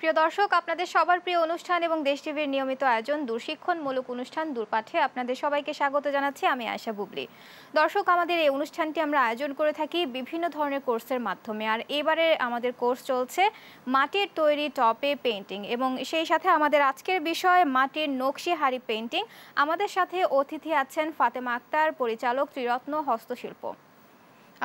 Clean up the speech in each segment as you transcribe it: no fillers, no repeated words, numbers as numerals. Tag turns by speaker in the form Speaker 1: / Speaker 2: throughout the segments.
Speaker 1: প্রিয় দর্শক, আপনাদের সবার প্রিয় অনুষ্ঠান এবং দেশ টিভির নিয়মিত আয়োজন দূরশিক্ষণমূলক অনুষ্ঠান দূরপাঠে আপনাদের সবাইকে স্বাগত জানাচ্ছি। আমি আয়শা বুবলি। দর্শক, আমাদের এই অনুষ্ঠানটি আমরা আয়োজন করে থাকি বিভিন্ন ধরনের কোর্সের মাধ্যমে। আর এবারে আমাদের কোর্স চলছে মাটির তৈরি টপে পেইন্টিং, এবং সেই সাথে আমাদের আজকের বিষয় মাটির নকশি হাড়ি পেইন্টিং। আমাদের সাথে অতিথি আছেন ফাতেমা আক্তার, পরিচালক, ত্রিরত্ন হস্তশিল্প।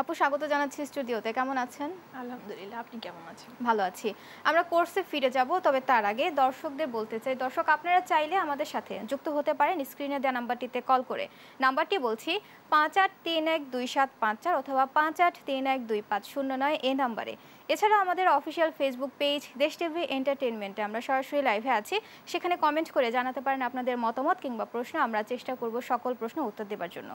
Speaker 1: আপু, স্বাগত জানাচ্ছি স্টুডিওতে। কেমন আছেন?
Speaker 2: আলহামদুলিল্লাহ, আপনি কেমন আছেন?
Speaker 1: ভালো আছি। আমরা কোর্সে ফিরে যাব, তবে তার আগে দর্শকদের বলতে চাই, দর্শক আপনারা চাইলে আমাদের সাথে যুক্ত হতে পারেন স্ক্রিনে দেওয়া নাম্বারটিতে কল করে। নাম্বারটি বলছি 58312754 অথবা 58312509 এই নাম্বারে। এছাড়া আমাদের অফিসিয়াল ফেসবুক পেজ দেশ টিভি এন্টারটেইনমেন্টে আমরা সরাসরি লাইভে আছি, সেখানে কমেন্ট করে জানাতে পারেন আপনাদের মতামত কিংবা প্রশ্ন। আমরা চেষ্টা করব সকল প্রশ্ন উত্তর দেওয়ার জন্য।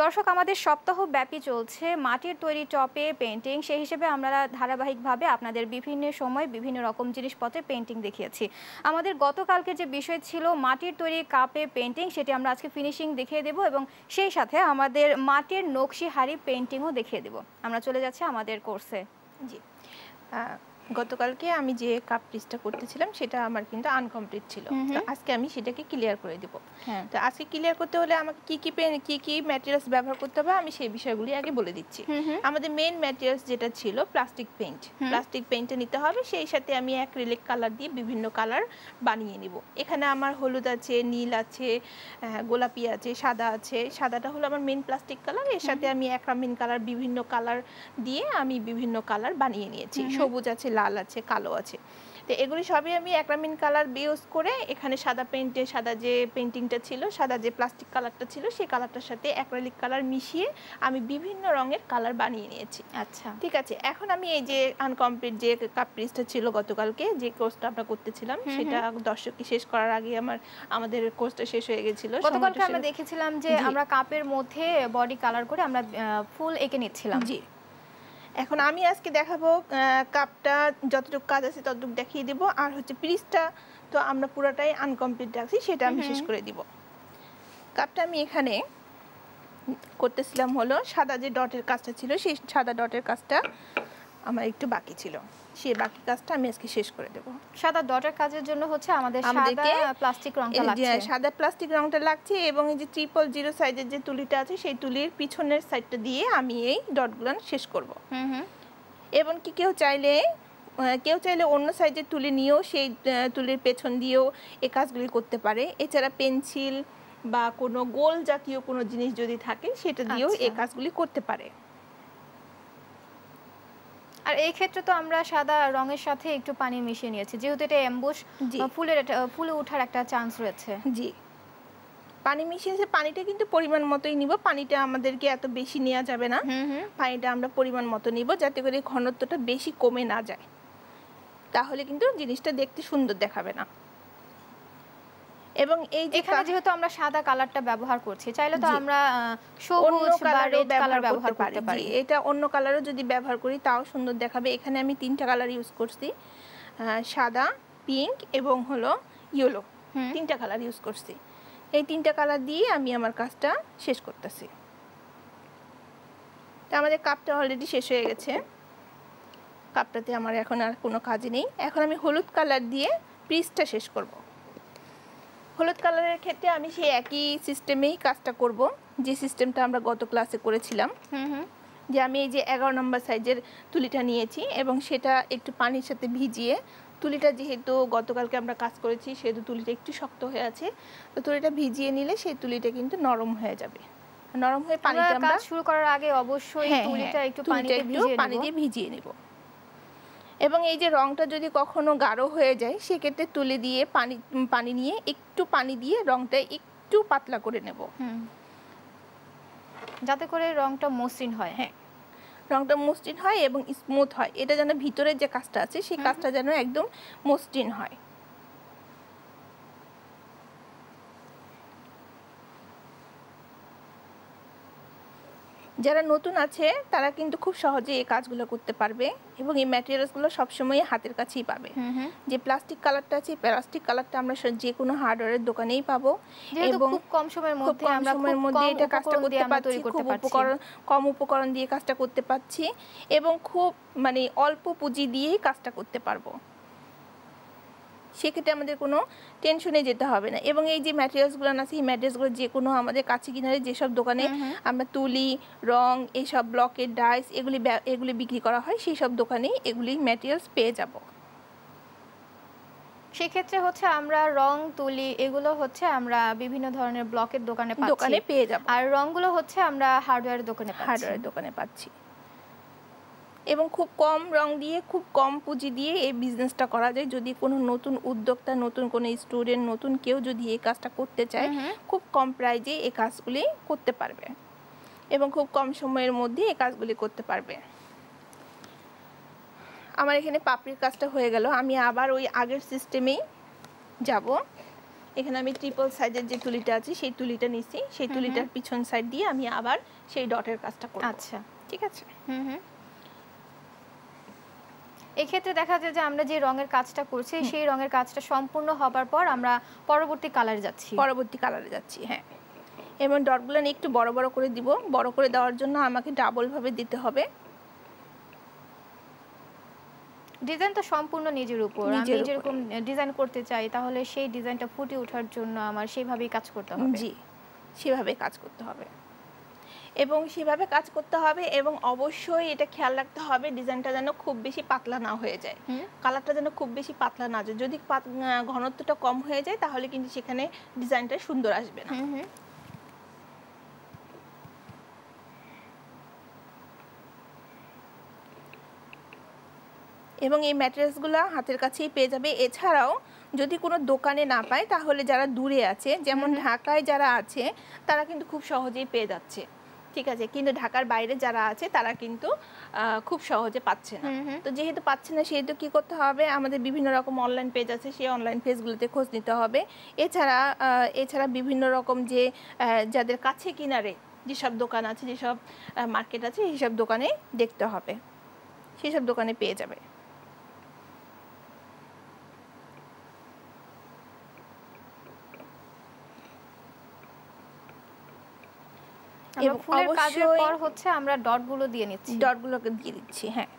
Speaker 1: দর্শক, আমাদের সপ্তাহব্যাপী চলছে মাটির তৈরি টপে পেইন্টিং। সেই হিসেবে আমরা ধারাবাহিকভাবে আপনাদের বিভিন্ন সময় বিভিন্ন রকম জিনিসপত্রে পেইন্টিং দেখিয়েছি। আমাদের গতকালকে যে বিষয় ছিল মাটির তৈরি কাপে পেইন্টিং, সেটি আমরা আজকে ফিনিশিং দেখিয়ে দেব, এবং সেই সাথে আমাদের মাটির নকশি হাড়ি পেইন্টিংও দেখিয়ে দেব। আমরা চলে যাচ্ছি আমাদের কোর্সে।
Speaker 2: জি, গতকালকে আমি যে কাপ পিসটা করতেছিলাম সেটা আমার কিন্তু আনকমপ্লিট ছিল। তো আজকে আমি সেটাকে ক্লিয়ার করে দেব। তো আজকে ক্লিয়ার করতে হলে আমাকে কি কি ম্যাটেরিয়ালস ব্যবহার করতে হবে আমি সেই বিষয়গুলি আগে বলে দিচ্ছি। আমাদের মেইন ম্যাটেরিয়ালস যেটা ছিল প্লাস্টিক পেইন্ট। প্লাস্টিক পেইন্টে নিতে হবে, সেই সাথে আমি অ্যাক্রিলিক কালার দিয়ে বিভিন্ন কালার বানিয়ে নিব। এখানে আমার হলুদ আছে, নীল আছে, গোলাপি আছে, সাদা আছে। সাদাটা হলো আমার মেইন প্লাস্টিক কালার, এর সাথে আমি অ্যাক্রামিন কালার বিভিন্ন কালার দিয়ে আমি বিভিন্ন কালার বানিয়ে নিয়েছি। সবুজ আছে, লাল আছে, কালো আছে। তো এগুলি সবই আমি অ্যাক্রামিন কালার ইউজ করে এখানে সাদা যে পেইন্টিংটা ছিল, সাদা যে প্লাস্টিক কালারটা ছিল সেই কালারটার সাথে অ্যাক্রিলিক কালার মিশিয়ে আমি বিভিন্ন রঙের কালার বানিয়ে নিয়েছি।
Speaker 1: আচ্ছা,
Speaker 2: ঠিক আছে। এখন আমি এই যে আনকমপ্লিট যে কাপ পিসটা ছিল গতকালকে যে কোর্সটা আমরা করতেছিলাম, সেটা দর্শককে শেষ করার আগে আমাদের কোর্সটা শেষ হয়ে গেছিল।
Speaker 1: গতকালকে আমরা দেখেছিলাম যে আমরা কাপের মধ্যে বডি কালার করে আমরা ফুল এঁকে নিচ্ছিলাম।
Speaker 2: জি, এখন আমি আজকে দেখাবো কাপটা যতটুকু কাজ আছে ততটুকু দেখিয়ে দিব, আর হচ্ছে পিসটা তো আমরা পুরোটাই আনকমপ্লিট রাখছি, সেটা আমি শেষ করে দিব। কাপটা আমি এখানে করতেছিলাম হলো সাদা যে ডটের কাজটা ছিল, সেই সাদা ডটের কাজটা আমার একটু বাকি ছিল, সেই বাকি কাজটা আমি আজকে শেষ করে দেব।
Speaker 1: সাদা ডটের কাজের জন্য হচ্ছে আমাদের সাদা প্লাস্টিক রংটা লাগছে।
Speaker 2: সাদা প্লাস্টিক রংটা লাগছে, এবং এই যে 000 সাইজের যে তুলিটা আছে সেই তুলির পিছনের সাইডটা দিয়ে আমি এই ডটগুলো শেষ করব। এবং কি কেউ চাইলে অন্য সাইজের তুলি নিয়েও সেই তুলির পেছন দিয়েও এই কাজগুলি করতে পারে। এছাড়া পেন্সিল বা কোনো গোল জাতীয় কোনো জিনিস যদি থাকে সেটা দিয়েও এই কাজগুলি করতে পারে।
Speaker 1: আর এই ক্ষেত্রে তো আমরা সাদা রঙের সাথে একটু পানি মিশিয়ে নিয়েছি, যেহেতু এটা এমবুশ ফুলে ওঠার একটা চান্স রয়েছে।
Speaker 2: জি, পানি মিশিয়েছে। পানিটা কিন্তু পরিমাণ মতোই নিব, পানিটা আমাদেরকে এত বেশি নেওয়া যাবে না। পানিটা আমরা পরিমাণ মতো নিব, যাতে করে ঘনত্বটা বেশি কমে না যায়, তাহলে কিন্তু জিনিসটা দেখতে সুন্দর দেখাবে না। এবং এই যে
Speaker 1: এখানে যেহেতু আমরা সাদা কালারটা ব্যবহার করছি, চাইলে তো আমরা সবুজ বা রেড কালার ব্যবহার করতে পারি।
Speaker 2: এটা অন্য কালারও যদি ব্যবহার করি তাও সুন্দর দেখাবে। এখানে আমি 3টা কালার ইউজ করছি, সাদা, পিঙ্ক এবং হলো ইয়েলো, 3টা কালার ইউজ করছি। এই 3টা কালার দিয়ে আমি আমার কাজটা শেষ করতেছি। তো আমাদের কাপটা অলরেডি শেষ হয়ে গেছে। কাপটাতে আমার এখন আর কোনো কাজ নেই। এখন আমি হলুদ কালার দিয়ে পিসটা শেষ করব। হলুদ কালারের ক্ষেত্রে আমি সেই একই সিস্টেমেই কাজটা করব, যে সিস্টেমটা আমরা গত ক্লাসে করেছিলাম। যে আমি এই যে 11 নম্বর সাইজের তুলিটা নিয়েছি এবং সেটা একটু পানির সাথে ভিজিয়ে, তুলিটা যেহেতু গতকালকে আমরা কাজ করেছি সেহেতু তুলিটা একটু শক্ত হয়ে আছে, তো তুলিটা ভিজিয়ে নিলে সেই তুলিটা কিন্তু নরম হয়ে যাবে। নরম হয়ে পানিটা আমরা
Speaker 1: কাজ শুরু করার আগে অবশ্যই তুলিটা একটু পানি দিয়ে
Speaker 2: ভিজিয়ে নেব। এবং এই যে রংটা যদি কখনো গাঢ় হয়ে যায় সেক্ষেত্রে তুলি দিয়ে পানি নিয়ে একটু পানি দিয়ে রংটা একটু পাতলা করে নেব,
Speaker 1: যাতে করে রংটা মসৃণ হয়।
Speaker 2: হ্যাঁ, রংটা মসৃণ হয় এবং স্মুথ হয়। এটা যেন ভিতরের যে কাজটা আছে সেই কাজটা যেন একদম মসৃণ হয়। যারা নতুন আছে তারা কিন্তু খুব সহজে এই কাজগুলো করতে পারবে, এবং এই ম্যাটেরিয়ালসগুলো সবসময় হাতের কাছেই পাবে। যে প্লাস্টিক কালারটা আছে, প্লাস্টিক কালারটা আমরা যে কোনো হার্ডওয়্যারের দোকানেই পাবো,
Speaker 1: এবং খুব কম সময়ের মধ্যে
Speaker 2: এটা কাজটা করতে পারছি, কম উপকরণ দিয়ে কাজটা করতে পারছি, এবং খুব অল্প পুঁজি দিয়েই কাজটা করতে পারবো। সেক্ষেত্রে আমাদের কোনো টেনশনে যেতে হবে না। এবং এই যে ম্যাটেরিয়ালসগুলো আছে এই ম্যাটেরিয়ালসগুলো যে কোনো আমাদের কাছে কিনারে যেসব দোকানে আমরা তুলি, রং, এইসব ব্লকের ডাইস এগুলি বিক্রি করা হয় সেই সব দোকানেই এগুলি ম্যাটেরিয়ালস পেয়ে যাব।
Speaker 1: সেক্ষেত্রে হচ্ছে আমরা রং, তুলি এগুলো হচ্ছে আমরা বিভিন্ন ধরনের ব্লকের দোকানে
Speaker 2: পেয়ে যাব,
Speaker 1: আর রংগুলো হচ্ছে আমরা হার্ডওয়্যার দোকানে
Speaker 2: পাচ্ছি। এবং খুব কম রং দিয়ে খুব কম পুঁজি দিয়ে এই বিজনেসটা করা যায়। যদি কোনো নতুন উদ্যোক্তা, নতুন কোনো স্টুডেন্ট, নতুন কেউ যদি এই কাজটা করতে চায় খুব কম প্রাইজে এই কাজগুলি করতে পারবে এবং খুব কম সময়ের মধ্যে এই কাজগুলি করতে পারবে। আমার এখানে পাপড়ির কাজটা হয়ে গেল। আমি আবার ওই আগের সিস্টেমেই যাব। এখানে আমি ট্রিপল সাইজের যে তুলিটা আছে সেই তুলিটা নিছি, সেই তুলিটার পিছন সাইড দিয়ে আমি আবার সেই ডটের কাজটা করব।
Speaker 1: আচ্ছা,
Speaker 2: ঠিক আছে।
Speaker 1: এক্ষেত্রে দেখা যায় যে আমরা যে রঙের কাজটা করছি সেই রঙের কাজটা সম্পূর্ণ হবার পর আমরা পরবর্তী কালারে যাচ্ছি।
Speaker 2: হ্যাঁ, এবং ডটগুলো একটু বড় বড় করে দিব। বড় করে দেওয়ার জন্য আমাকে ডাবল ভাবে দিতে হবে।
Speaker 1: ডিজাইন তো সম্পূর্ণ নিজের উপর। আমি যেরকম ডিজাইন করতে চাই তাহলে সেই ডিজাইনটা ফুটে ওঠার জন্য আমার সেইভাবেই কাজ করতে হবে।
Speaker 2: জি, সেভাবে কাজ করতে হবে এবং সেভাবে কাজ করতে হবে এবং অবশ্যই এটা খেয়াল রাখতে হবে ডিজাইনটা যেন খুব বেশি পাতলা না হয়ে যায়, কালারটা যেন খুব বেশি পাতলা না যায়। যদি ঘনত্বটা কম হয়ে যায় তাহলে কিন্তু সেখানে ডিজাইনটা সুন্দর আসবে না। এবং এই ম্যাটেরিয়ালসগুলো হাতের কাছেই পেয়ে যাবে। এছাড়াও যদি কোনো দোকানে না পায় তাহলে যারা দূরে আছে, যেমন ঢাকায় যারা আছে তারা কিন্তু খুব সহজেই পেয়ে যাচ্ছে, ঠিক আছে, কিন্তু ঢাকার বাইরে যারা আছে তারা কিন্তু খুব সহজে পাচ্ছে না। তো যেহেতু পাচ্ছে না সেহেতু কি করতে হবে, আমাদের বিভিন্ন রকম অনলাইন পেজ আছে, সেই অনলাইন পেজগুলোতে খোঁজ নিতে হবে। এছাড়া বিভিন্ন রকম যে যাদের কাছে কিনারে যেসব দোকান আছে, যেসব মার্কেট আছে সেইসব দোকানে দেখতে হবে, সেসব দোকানে পেয়ে যাবে।
Speaker 1: এবং ফুলের কাজের পর হচ্ছে আমরা ডটগুলো দিয়ে
Speaker 2: দিচ্ছি। হ্যাঁ,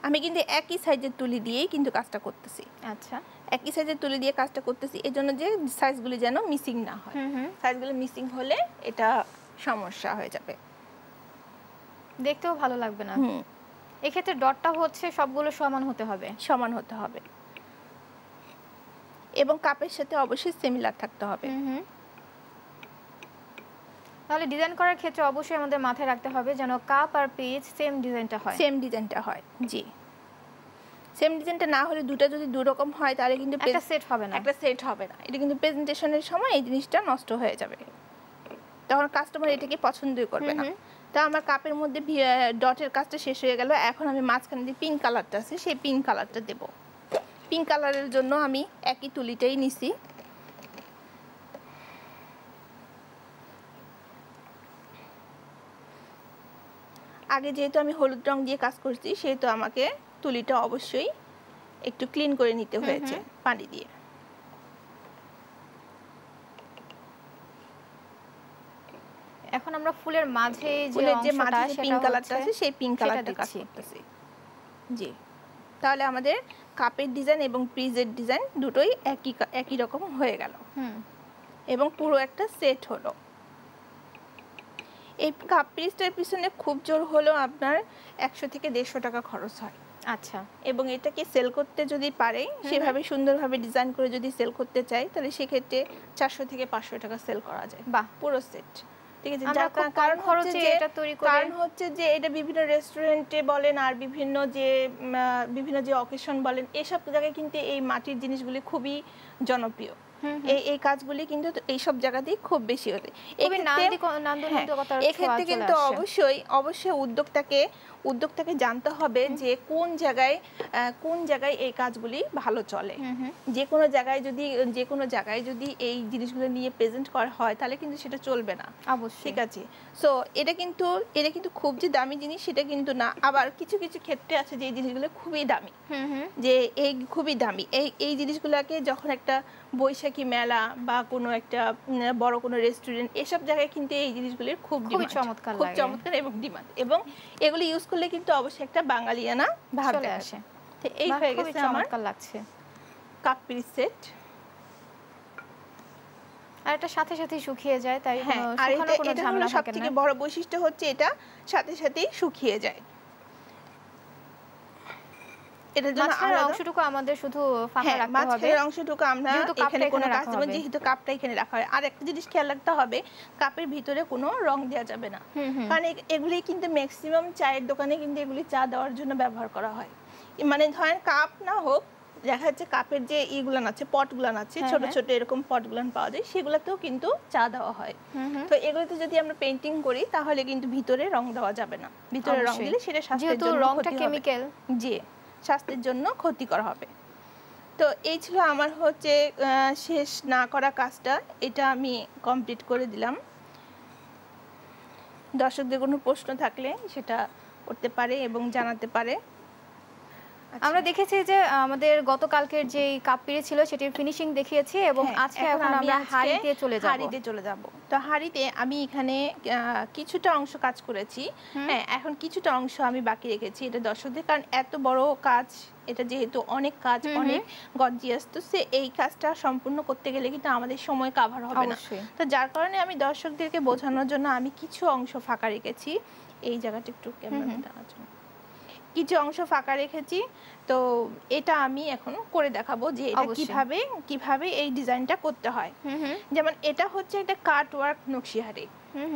Speaker 2: আমি কিন্তু একই সাইজের তুলি দিয়েই কিন্তু কাজটা করতেছি।
Speaker 1: আচ্ছা,
Speaker 2: একই সাইজের তুলি দিয়ে কাজটা করতেছি এই জন্য যে সাইজগুলি যেন মিসিং না হয়। সাইজগুলো মিসিং হলে এটা সমস্যা হয়ে যাবে,
Speaker 1: দেখতেও ভালো লাগবে না। এক্ষেত্রে ডটটা হচ্ছে সবগুলো সমান হতে হবে
Speaker 2: এবং কাপের সাথে অবশ্যই সিমিলার থাকতে হবে।
Speaker 1: তাহলে ডিজাইন করার ক্ষেত্রে অবশ্যই আমাদের মাথায় রাখতে হবে যেন কাপ আর পেজ সেম ডিজাইনটা হয়।
Speaker 2: জি, সেম ডিজাইনটা না হলে দুটো যদি দুই রকম হয় তাহলে কিন্তু
Speaker 1: একটা সেট হবে না।
Speaker 2: এটা কিন্তু প্রেজেন্টেশনের সময় এই জিনিসটা নষ্ট হয়ে যাবে, তখন কাস্টমার এটাকে পছন্দই করবে না। তা আমার কাপের মধ্যে ডটের কাজটা শেষ হয়ে গেল। এখন আমি মাঝখানে যে পিঙ্ক কালারটা আছে সেই পিঙ্ক কালারটা দেব। পিঙ্ক কালারের জন্য আমি একই তুলিটাই নিছি। আগে যেহেতু আমি হলুদ রং দিয়ে কাজ করছি সেহেতু আমাকে তুলিটা অবশ্যই একটু ক্লিন করে নিতে হয়েছে পানি দিয়ে।
Speaker 1: এখন আমরা ফুলের মাঝে যে
Speaker 2: পিঙ্ক কালারটা আছে সেই পিঙ্ক কালারটা কাজ করতেছি। জি, তাহলে আমাদের কাপের ডিজাইন এবং পিসের ডিজাইন দুটোই একই রকম হয়ে গেল এবং পুরো একটা সেট হলো। এই কাপ পিসটার পিছনে খুব জোর হলো আপনার 100 থেকে 150 টাকা খরচ হয়।
Speaker 1: আচ্ছা,
Speaker 2: এবং এটাকে সেল করতে যদি পারে, সেভাবে সুন্দরভাবে ডিজাইন করে যদি সেল করতে চাই তাহলে সেক্ষেত্রে 400 থেকে 500 টাকা সেল করা যায়।
Speaker 1: বাহ,
Speaker 2: পুরো সেট, ঠিক আছে।
Speaker 1: কারণ
Speaker 2: হচ্ছে যে এটা বিভিন্ন রেস্টুরেন্টে বলেন আর বিভিন্ন যে অকেশন বলেন এসব জায়গায় কিন্তু এই মাটির জিনিসগুলি খুবই জনপ্রিয়। এই কাজগুলি কিন্তু এইসব জায়গাতেই খুব বেশি হতে। এক্ষেত্রে কিন্তু অবশ্যই উদ্যোক্তাকে জানতে হবে যে কোন জায়গায় এই কাজগুলি ভালো চলে। যে কোনো জায়গায় যদি এই জিনিসগুলো নিয়ে প্রেজেন্ট করা হয় তাহলে কিন্তু সেটা চলবে না,
Speaker 1: অবশ্যই,
Speaker 2: ঠিক আছে। সো এটা কিন্তু খুব যে দামি জিনিস সেটা কিন্তু না। আবার কিছু কিছু ক্ষেত্রে আছে যে এই জিনিসগুলো খুবই দামি, যে এই খুবই দামি এই জিনিসগুলোকে যখন একটা বৈশাখী মেলা বা কোনো একটা বড় কোনো রেস্টুরেন্ট এসব জায়গায় কিন্তু এই জিনিসগুলির খুব চমৎকার এবং ডিমান্ড, এবং এগুলি ইউজ করলে কিন্তু অবশ্যই একটা বাঙালিয়ানা ভাব আসে। এই হয়ে গেছে আমার,
Speaker 1: চমৎকার লাগছে।
Speaker 2: Cup piece set.
Speaker 1: আর এটা সাথে সাথে শুকিয়ে যায়, তাই
Speaker 2: আর এটা হলো সবথেকে বড় বৈশিষ্ট্য হচ্ছে এটা সাথে সাথেই শুকিয়ে যায়। এটার জন্য
Speaker 1: মাঝখানের অংশটুকু আমাদের শুধু ফাঁকা রাখতে হবে।
Speaker 2: মাঝখানের অংশটুকু আমরা এখানে কোনো কাস্টমার যেহেতু কাপটা এখানে রাখা হয়। আর একটা জিনিস খেয়াল রাখতে হবে, কাপের ভিতরে কোনো রং দেওয়া যাবে না, কারণ এগুলি কিন্তু ম্যাক্সিমাম চায়ের দোকানে কিন্তু এগুলি চা দেওয়ার জন্য ব্যবহার করা হয়। মানে ধরেন কাপ না হোক, দেখা যাচ্ছে কাপের যে ইগুলান আছে, পটগুলান আছে, ছোট ছোট এরকম পটগুলান পাওয়া যায়, সেগুলোতেও কিন্তু চা দেওয়া হয়। তো এগুলোতে যদি আমরা পেইন্টিং করি তাহলে কিন্তু ভিতরে রং দেওয়া যাবে না। ভিতরে রং দিলে সেটা স্বাস্থ্যের জন্য
Speaker 1: রংটা কেমিক্যাল,
Speaker 2: জি, স্বাস্থ্যের জন্য ক্ষতিকর হবে। তো এই ছিল আমার হচ্ছে শেষ না করা কাজটা, এটা আমি কমপ্লিট করে দিলাম। দর্শকদের কোনো প্রশ্ন থাকলে সেটা করতে পারে এবং জানাতে পারে।
Speaker 1: আমরা দেখেছি যে আমাদের গতকালকের যে কাপ পিড়ি ছিল সেটির ফিনিশিং দেখিয়েছি এবং আজকে এখন আমরা হাঁড়িতে চলে যাব।
Speaker 2: তো হাঁড়িতে আমি এখানে কিছুটা অংশ কাজ করেছি, হ্যাঁ, এখন কিছুটা অংশ আমি বাকি রেখেছি এটা দর্শকদের, কারণ এত বড় কাজ, এটা যেহেতু অনেক কাজ, অনেক গর্জিয়াস, তো এই কাজটা সম্পূর্ণ করতে গেলে কিন্তু আমাদের সময় কভার হবে না। তো যার কারণে আমি দর্শকদেরকে বোঝানোর জন্য আমি কিছু অংশ ফাঁকা রেখেছি। এই জায়গাটা একটু ক্যামেরা দেওয়ার জন্য কিছু অংশ ফাঁকা রেখেছি। তো এটা আমি এখন করে দেখাবো যে এটা কিভাবে এই ডিজাইনটা করতে হয়। যেমন এটা হচ্ছে একটা কাট ওয়ার্ক নকশিহারি,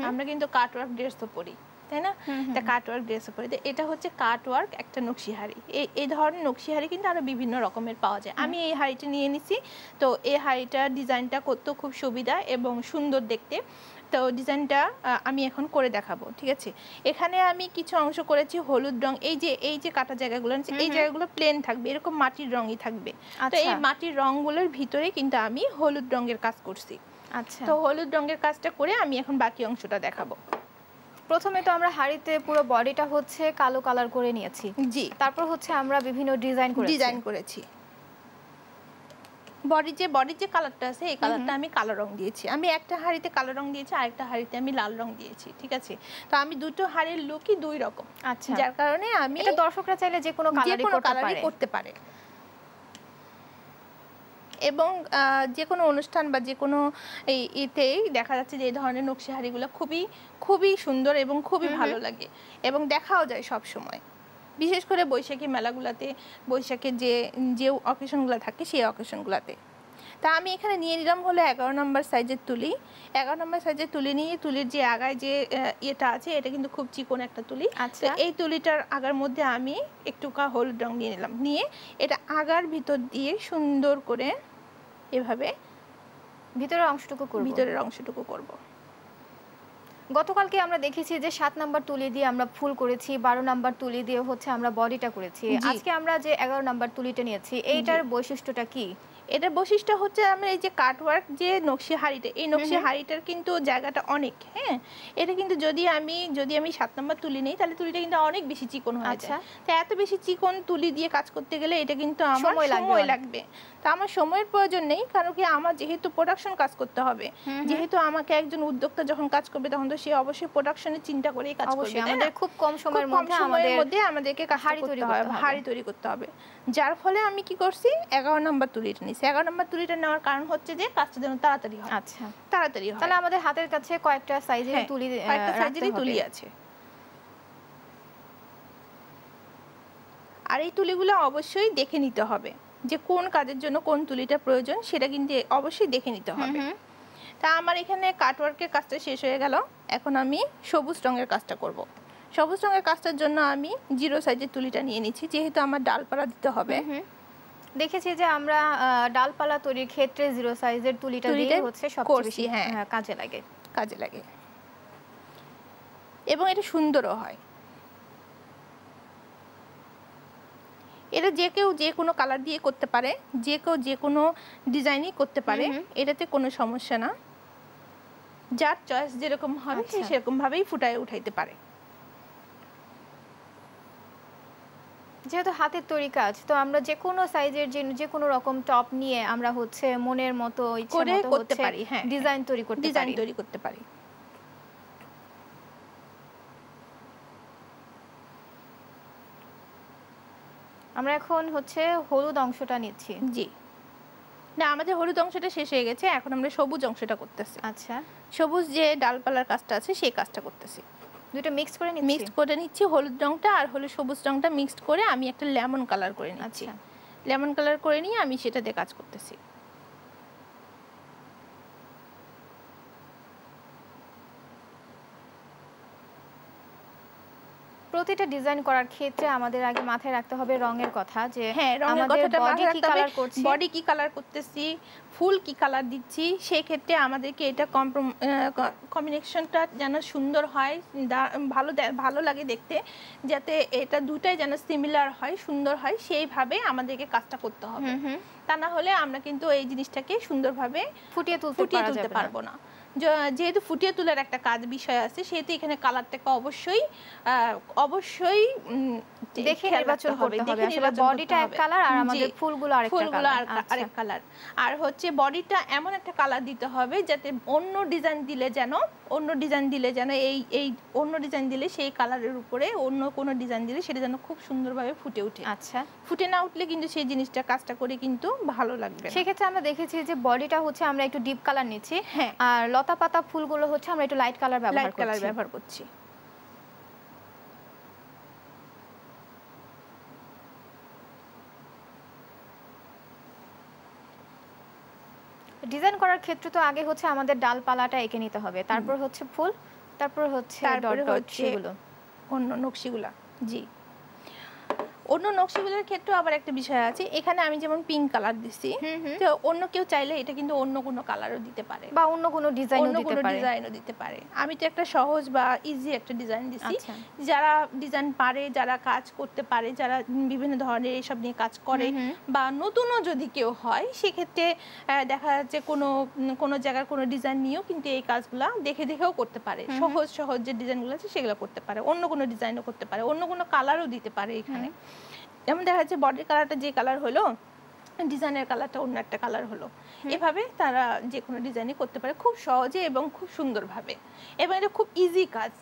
Speaker 2: আমরা কিন্তু কাট ওয়ার্ক ড্রেসও পরি, তাই না? এটা কাট ওয়ার্ক ড্রেসও পরি। এটা হচ্ছে কাট ওয়ার্ক একটা নকশিহারি। এই ধরনের নকশিহারি কিন্তু আরো বিভিন্ন রকমের পাওয়া যায়। আমি এই হাড়িটা নিয়ে নিছি। তো এই হাড়িটার ডিজাইনটা করতে খুব সুবিধা এবং সুন্দর দেখতে। তো ডিজাইনটা আমি এখন করে দেখাবো, ঠিক আছে? এখানে আমি কিছু অংশ করেছি হলুদ রং, এই যে কাটা জায়গাগুলো আছে, এই জায়গাগুলো প্লেন থাকবে, এরকম মাটির রঙই থাকবে। তো এই মাটির রংগুলোর ভিতরে কিন্তু আমি হলুদ রঙের কাজ করছি।
Speaker 1: আচ্ছা,
Speaker 2: তো হলুদ রঙের কাজটা করে আমি এখন বাকি অংশটা দেখাবো।
Speaker 1: প্রথমে তো আমরা হাড়িতে পুরো বডিটা হচ্ছে কালো কালার করে নিয়েছি,
Speaker 2: জি।
Speaker 1: তারপর হচ্ছে আমরা বিভিন্ন ডিজাইন
Speaker 2: করেছি। বডির যে কালারটা আছে, এই কালারটা আমি কালো রং দিয়েছি। আমি একটা হাড়িতে কালো রং দিয়েছি, আরেকটা হাড়িতে আমি লাল রং দিয়েছি, ঠিক আছে? তো আমি দুটো হাড়ির লুকই দুই রকম।
Speaker 1: আচ্ছা,
Speaker 2: যার কারণে আমি
Speaker 1: এটা দর্শকরা চাইলে যে কোনো কালারই
Speaker 2: করতে পারে। এবং যে কোনো অনুষ্ঠান বা যে কোনো ইতেই দেখা যাচ্ছে যে এই ধরনের নকশি হাড়িগুলো খুবই সুন্দর এবং খুবই ভালো লাগে এবং দেখাও যায় সব সময়, বিশেষ করে বৈশাখী মেলাগুলোতে, বৈশাখের যে অকেশনগুলো থাকে সেই অকেশনগুলোতে। তা আমি এখানে নিয়ে নিলাম হলো 11 নম্বর সাইজের তুলি। 11 নম্বর সাইজের তুলি নিয়ে, তুলির যে আগায় যে ইয়েটা আছে, এটা কিন্তু খুব চিকন একটা তুলি।
Speaker 1: আচ্ছা,
Speaker 2: তো এই তুলিটার আগার মধ্যে আমি একটু হলুদ রং নিয়ে নিলাম, নিয়ে এটা আগার ভিতর দিয়ে সুন্দর করে এভাবে ভিতরের অংশটুকু করব।
Speaker 1: গতকালকে আমরা দেখেছি যে 7 নাম্বার তুলি দিয়ে আমরা ফুল করেছি, 12 নাম্বার তুলি দিয়ে হচ্ছে আমরা বডিটা করেছি। আজকে আমরা যে 11 নাম্বার তুলিটা নিয়েছি, এইটার বৈশিষ্ট্যটা কি?
Speaker 2: এটার বৈশিষ্ট্য হচ্ছে আমরা এই যে কাটওয়ার্ক যে নকশি হাড়িটা, এই নকশি হাড়িটার কিন্তু জায়গাটা অনেক, হ্যাঁ, এটা কিন্তু যদি আমি 7 নম্বর তুলি নেই তাহলে তুলিটা কিন্তু অনেক বেশি চিকন হয়ে যায়। তো এত বেশি চিকন তুলি দিয়ে কাজ করতে গেলে এটা কিন্তু আমার সময় লাগবে। তো আমার সময়ের প্রয়োজন নেই, কারণ কি আমার যেহেতু প্রোডাকশন কাজ করতে হবে, যেহেতু আমাকে একজন উদ্যোক্তা যখন কাজ করবে তখন তো সে অবশ্যই প্রোডাকশনের চিন্তা করেই কাজ করবে।
Speaker 1: আমাদের খুব কম সময়ের মধ্যে
Speaker 2: আমাদেরকে হাড়ি তৈরি করতে হবে। যার ফলে আমি কি করছি, 11 নম্বর তুলিটা নিয়েছি। 11 নম্বর তুলিটা নেওয়ার কারণ হচ্ছে যে কাজটা যেন তাড়াতাড়ি হয়।
Speaker 1: আচ্ছা, তাড়াতাড়ি হয়। তাহলে আমাদের হাতের কাছে কয়েকটা সাইজের তুলি
Speaker 2: আছে। আর এই তুলিগুলো অবশ্যই দেখে নিতে হবে যে কোন কাজের জন্য কোন তুলিটা প্রয়োজন, সেটা কিন্তু অবশ্যই দেখে নিতে হবে। তা আমার এখানে কাটওয়ার্কের কাজটা শেষ হয়ে গেল। এখন আমি সবুজ রঙের কাজটা করব। সবুজ রঙের কাজটার জন্য আমি 0 সাইজের তুলিটা নিয়ে নিচ্ছি, যেহেতু আমার ডালপালা দিতে হবে।
Speaker 1: দেখেছি যে আমরা ডালপালা তৈরির ক্ষেত্রে 0 সাইজের তুলিটা দিয়ে হচ্ছে সবচেয়ে বেশি কাজে লাগে
Speaker 2: এবং এটা সুন্দরও হয়। এটা যে কেউ যে কোনো কালার দিয়ে করতে পারে, যে কেউ যে কোনো ডিজাইনই করতে পারে, এটাতে কোনো সমস্যা না। যার চয়েস যেরকম হবে সে সেরকম ভাবেই ফুটায় উঠাইতে পারে।
Speaker 1: যেহেতু হাতের তৈরি কাজ, তো আমরা যে কোনো সাইজের যে কোনো রকম টপ নিয়ে আমরা হচ্ছে মনের মতো ইচ্ছা মতো করতে পারি, ডিজাইন তৈরি করতে পারি। আমরা এখন হচ্ছে হলুদ অংশটা নিচ্ছি।
Speaker 2: জি, না, আমাদের হলুদ অংশটা শেষ হয়ে গেছে, এখন আমরা সবুজ অংশটা করতেছি।
Speaker 1: আচ্ছা,
Speaker 2: সবুজ যে ডালপালার কাজটা আছে সেই কাজটা করতেছি।
Speaker 1: দুটো মিক্স করে নিচ্ছি।
Speaker 2: মিক্সড করে নিচ্ছি, হলুদ রংটা আর হলো সবুজ রংটা মিক্সড করে আমি একটা লেমন কালার করে নিচ্ছি। লেমন কালার করে নিয়ে আমি সেটা দিয়ে কাজ করতেছি।
Speaker 1: প্রতিটা ডিজাইন করার ক্ষেত্রে আমাদের আগে মাথায় রাখতে হবে রঙের কথা, যে
Speaker 2: হ্যাঁ, রঙের কথাটা
Speaker 1: বডি কি কালার করছি,
Speaker 2: বডি কি কালার করতেছি, ফুল কি কালার দিচ্ছি, সেই ক্ষেত্রে আমাদেরকে এটা কম্বিনেশনটা যেন সুন্দর হয়, ভালো লাগে দেখতে, যাতে এটা দুটাই যেন সিমিলার হয়, সুন্দর হয়, সেইভাবে আমাদেরকে কাজটা করতে হবে। তা না হলে আমরা কিন্তু এই জিনিসটাকে সুন্দরভাবে ফুটিয়ে তুলতে পারবো না। যেহেতু ফুটিয়ে তোলার একটা কাজ বিষয় আছে, সেহেতু এখানে কালারটাকে অবশ্যই
Speaker 1: দেখে নির্বাচন করতে হবে। আসলে বডিটা এক কালার আর আমাদের ফুলগুলো
Speaker 2: আরেক কালার। আর হচ্ছে বডিটা এমন একটা কালার দিতে হবে যাতে অন্য ডিজাইন দিলে যেন এই অন্য ডিজাইন দিলে সেই কালারের উপরে অন্য কোনো ডিজাইন দিলে সেটা যেন খুব সুন্দরভাবে ফুটে ওঠে।
Speaker 1: আচ্ছা,
Speaker 2: ফুটে না উঠলে কিন্তু সেই জিনিসটা কাজটা করে কিন্তু ভালো লাগবে না।
Speaker 1: সেক্ষেত্রে আমরা দেখেছি যে বডিটা হচ্ছে আমরা একটু ডিপ কালার নিচ্ছি, আর লতা পাতা ফুলগুলো হচ্ছে আমরা একটু লাইট কালার ব্যবহার করছি। ডিজাইন করার ক্ষেত্রে তো আগে হচ্ছে আমাদের ডালপালাটা এঁকে নিতে হবে, তারপর হচ্ছে ফুল, তারপর হচ্ছে ডট ডট সেগুলো
Speaker 2: অন্য নকশিগুলা। জি, অন্য নকশিগুলোর ক্ষেত্রে আবার একটা বিষয় আছে, এখানে আমি যেমন পিঙ্ক কালার দিছি, তো অন্য কেউ চাইলে এটা কিন্তু অন্য কোনো কালারও দিতে পারে
Speaker 1: বা অন্য কোনো ডিজাইনও
Speaker 2: দিতে পারে। আমি তো একটা সহজ বা ইজি একটা ডিজাইন দিছি। যারা ডিজাইন পারে, যারা কাজ করতে পারে, যারা বিভিন্ন ধরনের এইসব নিয়ে কাজ করে, বা নতুনও যদি কেউ হয়, সেক্ষেত্রে দেখা যাচ্ছে কোনো জায়গার কোনো ডিজাইন নিয়েও কিন্তু এই কাজগুলা দেখেও করতে পারে। সহজ যে ডিজাইনগুলো আছে সেগুলো করতে পারে, অন্য কোনো ডিজাইনও করতে পারে, অন্য কোনো কালারও দিতে পারে। এখানে যেমন দেখা যাচ্ছে বডির কালারটা যে কালার হলো, ডিজাইনের কালারটা অন্য একটা কালার হলো, এভাবে তারা যে কোনো ডিজাইনই করতে পারে খুব সহজে এবং খুব সুন্দরভাবে। এবং এটা খুব ইজি কাজ,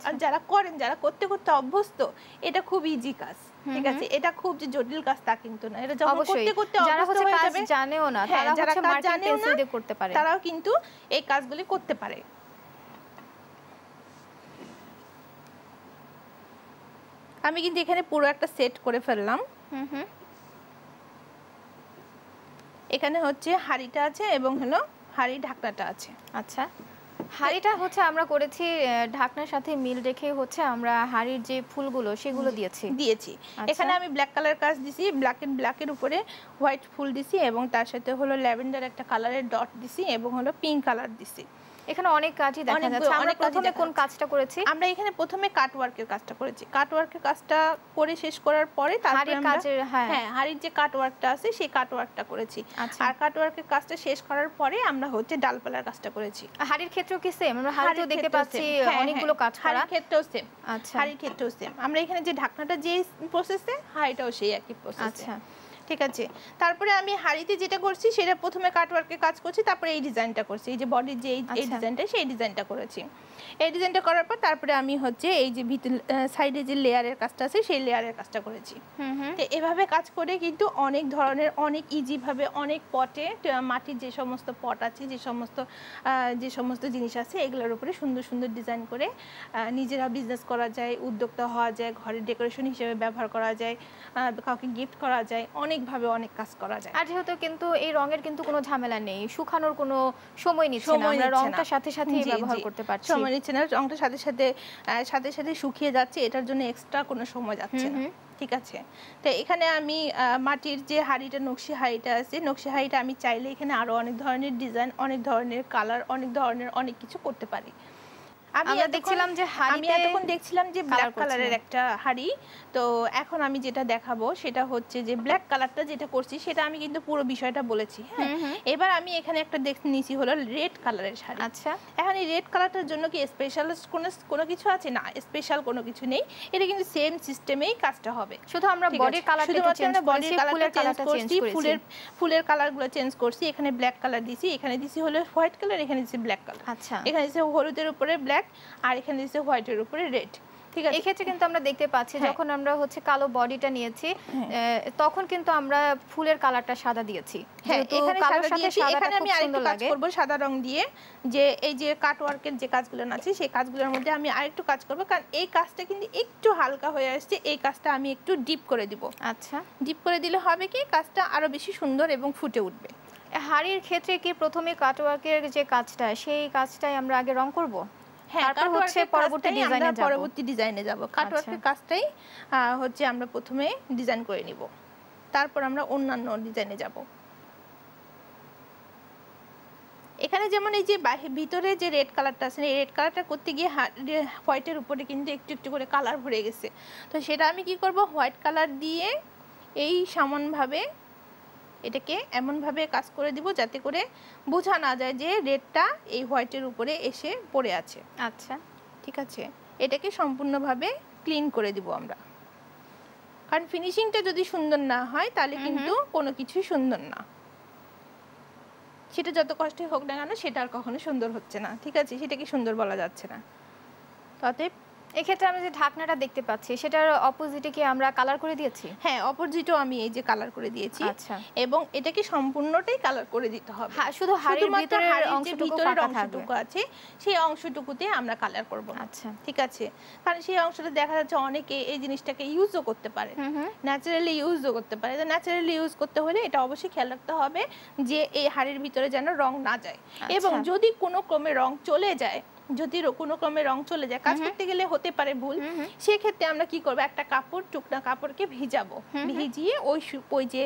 Speaker 2: আর যারা করেন, যারা করতে অভ্যস্ত, এটা খুব ইজি কাজ। ঠিক আছে, এটা খুব যে জটিল কাজ তা কিন্তু না। এটা যখন করতে
Speaker 1: যারা হচ্ছে কাজ জানেও না, তারা হচ্ছে মার্কেট পেন্সিল দিয়ে করতে পারে,
Speaker 2: তারাও কিন্তু এই কাজগুলি করতে পারে। আমি কিন্তু এখানে পুরো একটা সেট করে ফেললাম। এখানে হচ্ছে হাড়িটা আছে এবং হলো হাড়ি ঢাকনাটা আছে।
Speaker 1: আচ্ছা, হাড়িটা হচ্ছে আমরা করেছি ঢাকনার সাথে মিল রেখে হচ্ছে আমরা হাড়ির যে ফুলগুলো সেগুলো দিয়েছি।
Speaker 2: এখানে আমি ব্ল্যাক কালার কাজ দিছি, ব্ল্যাকের উপরে হোয়াইট ফুল দিছি এবং তার সাথে হলো ল্যাভেন্ডার একটা কালারের ডট দিছি এবং হলো পিঙ্ক কালার দিছি।
Speaker 1: এখানে অনেক কাজই দেখা যাচ্ছে। আমরা প্রথমে কোন কাজটা করেছি?
Speaker 2: আমরা এখানে প্রথমে কাট ওয়ার্কের কাজটা করেছি। কাট ওয়ার্কের কাজটা করে শেষ করার পরে তারপরে আমরা হাড়ির যে কাট ওয়ার্কটা আছে সেই কাট ওয়ার্কটা করেছি। আর কাট ওয়ার্কের কাজটা শেষ করার পরে আমরা হচ্ছে ডালপালার কাজটা করেছি।
Speaker 1: হাড়ির ক্ষেত্রেও কি সেম? আমরা হাড়িতেও দেখতে পাচ্ছি অনেকগুলো কাজ করা।
Speaker 2: হাড়ির ক্ষেত্রেও সেম। আচ্ছা, হাড়ির ক্ষেত্রেও সেম। আমরা এখানে যে ঢাকনাটা যে প্রসেসে, হাড়িটাও সেই একই প্রসেসে। আচ্ছা, ঠিক আছে। তারপরে আমি হাড়িতে যেটা করছি সেটা প্রথমে কাটওয়ার্কের কাজ করছি, তারপরে এই ডিজাইনটা করছি, এই যে বডির যে এই ডিজাইনটা, সেই ডিজাইনটা করেছি। এই ডিজাইনটা করার পর তারপরে আমি হচ্ছে এই যে ভিতর সাইডে যে লেয়ারের কাজটা আছে সেই লেয়ারের কাজটা করেছি। তো এভাবে কাজ করে কিন্তু অনেক ধরনের, অনেক ইজিভাবে, অনেক পটে, মাটির যে সমস্ত পট আছে, যে সমস্ত জিনিস আছে, এগুলোর উপরে সুন্দর সুন্দর ডিজাইন করে নিজেরা বিজনেস করা যায়, উদ্যোক্তা হওয়া যায়, ঘরের ডেকোরেশন হিসেবে ব্যবহার করা যায়, কাউকে গিফট করা যায়, অনেকভাবে অনেক কাজ করা যায়।
Speaker 1: আর যেহেতু কিন্তু এই রঙের কিন্তু কোনো ঝামেলা নেই, শুকানোর কোনো সময় নিচ্ছে না, আমরা রংটার সাথে সাথে ব্যবহার করতে পারছি।
Speaker 2: সময় নিচ্ছে না, রংটার সাথে সাথে শুকিয়ে যাচ্ছে, এটার জন্য এক্সট্রা কোনো সময় যাচ্ছে না। ঠিক আছে। তো এখানে আমি মাটির যে হাড়িটা, নকশি হাড়িটা আছে, নকশি হাড়িটা আমি চাইলে এখানে আরো অনেক ধরনের ডিজাইন, অনেক ধরনের কালার, অনেক ধরনের অনেক কিছু করতে পারি। আমি এতক্ষণ দেখছিলাম যে ব্ল্যাক কালারের একটা হাড়ি, তো এখন আমি যেটা দেখাবো সেটা হচ্ছে যে ব্ল্যাক কালারটা যেটা করছি সেটা আমি কিন্তু পুরো বিষয়টা বলেছি। হ্যাঁ, এবার আমি এখানে একটা নিয়েছি হলো রেড কালারের শাড়ি।
Speaker 1: আচ্ছা,
Speaker 2: এখন এই রেড কালারটার জন্য কি স্পেশাল কোনো কিছু আছে? না, স্পেশাল কোনো কিছু নেই, এটা কিন্তু সেম সিস্টেমেই কাজটা হবে।
Speaker 1: শুধু আমরা বডির কালারটা চেঞ্জ করছি,
Speaker 2: ফুলের কালারগুলো চেঞ্জ করছি। এখানে ব্ল্যাক কালার দিছি, এখানে দিছি হলো হোয়াইট কালার, এখানে দিছি ব্ল্যাক কালার।
Speaker 1: আচ্ছা,
Speaker 2: এখানে দিছি হলুদের উপরে ব্ল্যাক, আর এখানে দিছে হোয়াইটের উপরে রেড। ঠিক আছে।
Speaker 1: এই ক্ষেত্রে কিন্তু আমরা দেখতে পাচ্ছি যখন আমরা হচ্ছে কালো বডিটা নিয়েছি তখন কিন্তু আমরা ফুলের কালারটা সাদা দিয়েছি।
Speaker 2: এখানে সাদা দিয়েছি, এখানে আমি আরেকটু কাজ করব সাদা রং দিয়ে, যে এই যে কাট ওয়ার্কের যে কাজগুলো আছে সেই কাজগুলোর মধ্যে আমি আরেকটু কাজ করব, কারণ এই কাজটা কিন্তু একটু হালকা হয়ে আসছে, এই কাজটা আমি একটু ডিপ করে দিব।
Speaker 1: আচ্ছা, ডিপ
Speaker 2: করে দিলে হবে কি কাজটা আরো বেশি সুন্দর এবং ফুটে উঠবে।
Speaker 1: হাড়ির ক্ষেত্রে কি প্রথমে কাট ওয়ার্কের যে কাজটা সেই কাজটাই আমরা আগে রং করব?
Speaker 2: তারপর হচ্ছে পরবর্তী ডিজাইনে যাব। কাট ওয়ার্কের কাজটাই হচ্ছে আমরা প্রথমে ডিজাইন করে নিব, তারপর আমরা অন্যান্য ডিজাইনে যাব। এখানে যেমন এই যে ভিতরে যে রেড কালারটা আছে, এই রেড কালারটা করতে গিয়ে হোয়াইটের উপরে কিন্তু একটু একটু করে কালার ভরে গেছে, তো সেটা আমি কি করব, হোয়াইট কালার দিয়ে এই সমানভাবে এটাকে এমনভাবে কাজ করে দিব যাতে করে বোঝা না যায় যে রেডটা এই হোয়াইটের উপরে এসে পড়ে আছে।
Speaker 1: আচ্ছা,
Speaker 2: ঠিক আছে, এটাকে সম্পূর্ণভাবে ক্লিন করে দিব আমরা, কারণ ফিনিশিংটা যদি সুন্দর না হয় তাহলে কিন্তু কোনো কিছুই সুন্দর না, সেটা যত কষ্টই হোক না কেন সেটা আর কখনো সুন্দর হচ্ছে না। ঠিক আছে, সেটাকে সুন্দর বলা যাচ্ছে না। অতএব
Speaker 1: এক্ষেত্রে আমরা যে ঢাকনাটা দেখতে পাচ্ছি সেটার অপোজিটে কি আমরা কালার করে দিয়েছি?
Speaker 2: হ্যাঁ, অপোজিটও আমি এই যে কালার করে দিয়েছি।
Speaker 1: আচ্ছা,
Speaker 2: এবং এটাকে সম্পূর্ণটাই কালার করে দিতে হবে।
Speaker 1: শুধু হাড়ির ভিতরের
Speaker 2: অংশটুকু আছে সেই অংশটুকুতে আমরা কালার করব।
Speaker 1: আচ্ছা,
Speaker 2: ঠিক আছে, কারণ সেই অংশটা দেখা যাচ্ছে অনেকে এই জিনিসটাকে ইউজও করতে পারে, ন্যাচারালি ইউজও করতে পারে। তো ন্যাচারালি ইউজ করতে হলে এটা অবশ্যই খেয়াল রাখতে হবে যে এই হাড়ির ভিতরে যেন রং না যায়, এবং যদি কোনো ক্রমে রং চলে যায়, যদি কোনো ক্রমে রং চলে যায়, কাজ করতে গেলে হতে পারে ভুল, সেক্ষেত্রে আমরা কি করব, একটা কাপড়, টুকরা কাপড়কে ভিজাবো, ভিজিয়ে ওই যে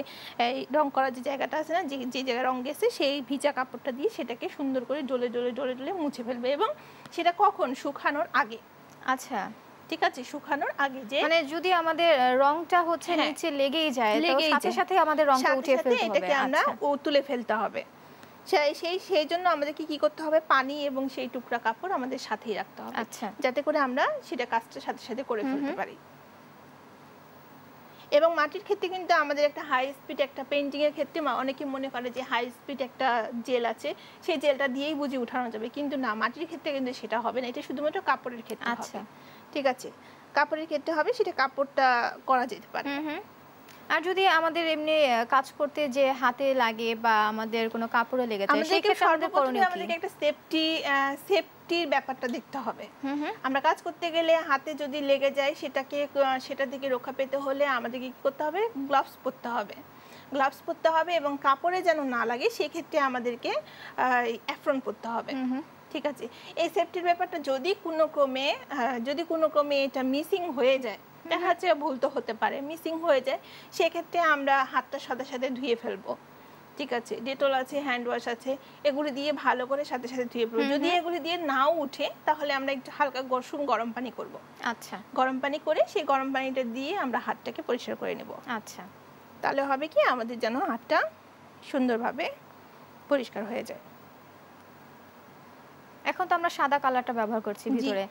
Speaker 2: রং করার যে জায়গাটা আছে না, যে জায়গায় রং গেছে সেই ভিজা কাপড়টা দিয়ে সেটাকে সুন্দর করে ডলে ডলে ডলে ডলে মুছে ফেলবে, এবং সেটা কখন, শুকানোর আগে।
Speaker 1: আচ্ছা,
Speaker 2: ঠিক আছে, শুকানোর আগে, যে
Speaker 1: মানে যদি আমাদের রংটা হচ্ছে নিচে লেগেই যায় তো সাথে সাথে আমাদের রংটা উঠিয়ে ফেলতে হবে,
Speaker 2: এটাকে আমরা তুলে ফেলতে হবে। সেই জন্য আমাদেরকে কি করতে হবে, পানি এবং সেই টুকরা কাপড় আমাদের সাথেই রাখতে হবে, যাতে করে আমরা সেটা কাজটা সাথে সাথে করে ফেলতে পারি। এবং মাটির ক্ষেত্রে কিন্তু আমাদের একটা হাই স্পিড, একটা পেইন্টিং এর ক্ষেত্রে অনেকে মনে করে যে হাই স্পিড একটা জেল আছে, সেই জেলটা দিয়েই বুঝি উঠানো যাবে, কিন্তু না, মাটির ক্ষেত্রে কিন্তু সেটা হবে না, এটা শুধুমাত্র কাপড়ের ক্ষেত্রে হবে। ঠিক আছে, কাপড়ের ক্ষেত্রে হবে, সেটা কাপড়টা করা যেতে পারে।
Speaker 1: আর যদি আমাদের এমনি কাজ করতে যে হাতে লাগে বা আমাদের কোনো কাপড়ে লেগে যায়, সেই ক্ষেত্রে আমাদের করণীয় কি?
Speaker 2: আমাদেরকে একটা সেফটির ব্যাপারটা দেখতে হবে। আমরা কাজ করতে গেলে হাতে যদি লেগে যায়, সেটা থেকে রক্ষা পেতে হলে আমাদেরকে কি করতে হবে, গ্লাভস পরতে হবে। গ্লাভস পরতে হবে এবং কাপড়ে যেন না লাগে সেক্ষেত্রে আমাদেরকে অ্যাপ্রন পরতে হবে। ঠিক আছে, এই সেফটির ব্যাপারটা যদি কোনো ক্রমে এটা মিসিং হয়ে যায়, দেখা যাচ্ছে ভুল তো হতে পারে, মিসিং হয়ে যায়, সেক্ষেত্রে আমরা হাতটা সাথে সাথে ধুয়ে ফেলবো। ঠিক আছে, ডেটল আছে, হ্যান্ড ওয়াশ আছে, এগুলি দিয়ে ভালো করে সাথে সাথে ধুয়ে ফেলবো। যদি এগুলি দিয়ে নাও উঠে তাহলে আমরা একটু হালকা গরম পানি করব।
Speaker 1: আচ্ছা,
Speaker 2: গরম পানি করে সেই গরম পানিটা দিয়ে আমরা হাতটাকে পরিষ্কার করে নেব।
Speaker 1: আচ্ছা,
Speaker 2: তাহলে হবে কি, আমাদের যেন হাতটা সুন্দরভাবে পরিষ্কার হয়ে যায়।
Speaker 1: এখন তো আমরা সাদা কালারটা ব্যবহার করছি ভিতরে,